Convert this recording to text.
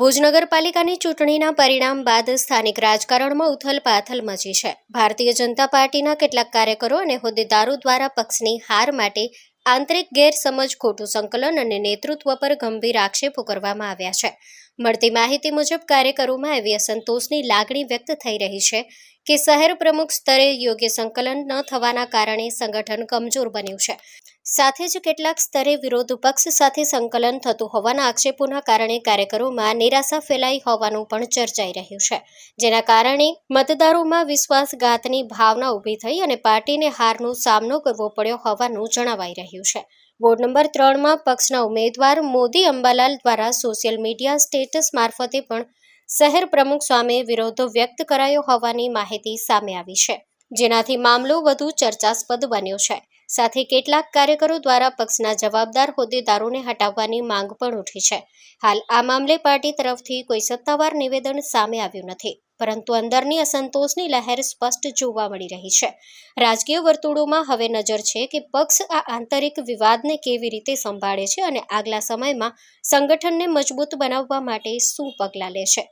ભુજ નગરપાલિકાની ચૂંટણીના પરિણામ બાદ સ્થાનિક રાજકારણમાં ઉથલપાથલ મચી છે। ભારતીય જનતા પાર્ટીના કેટલાક કાર્યકરો અને હોદ્દેદારો દ્વારા પક્ષની હાર માટે આંતરિક ગેરસમજ, ખોટું સંકલન અને નેતૃત્વ પર ગંભીર આક્ષેપો કરવામાં આવ્યા છે। મળતી માહિતી મુજબ કાર્યકરોમાં એવી અસંતોષની લાગણી વ્યક્ત થઈ રહી છે કે શહેર પ્રમુખ સ્તરે યોગ્ય સંકલન ન થવાના કારણે સંગઠન કમજોર બન્યું છે। સાથે જ કેટલાક સ્તરે વિરોધ પક્ષ સાથે સંકલન થતું હોવાના આક્ષેપોના કારણે કાર્યકરોમાં નિરાશા ફેલાઈ હોવાનું પણ ચર્ચાઈ રહ્યું છે, જેના કારણે મતદારોમાં વિશ્વાસઘાતની ભાવના ઊભી થઈ અને પાર્ટીને હારનો સામનો કરવો પડ્યો હોવાનું જણાવાઈ રહ્યું છે। વોર્ડ નંબર 3માં પક્ષના ઉમેદવાર મોદી અંબાલાલ દ્વારા સોશિયલ મીડિયા સ્ટેટસ મારફતે પણ શહેર પ્રમુખ સામે વિરોધ વ્યક્ત કરાયો હોવાની માહિતી સામે આવી છે, જેનાથી મામલો વધુ ચર્ચાસ્પદ બન્યો છે। સાથે કેટલાક કાર્યકરો દ્વારા પક્ષના જવાબદાર હોદ્દેદારોને હટાવવાની માંગ પણ ઉઠી છે। હાલ આ મામલે પાર્ટી તરફથી કોઈ સત્તાવાર નિવેદન સામે આવ્યું નથી, પરંતુ અંદરની અસંતોષની લહેર સ્પષ્ટ જોવા મળી રહી છે। રાજકીય વર્તુળોમાં હવે નજર છે કે પક્ષ આ આંતરિક વિવાદને કેવી રીતે સંભાળે છે અને આગલા સમયમાં સંગઠનને મજબૂત બનાવવા માટે શું પગલાં લે છે।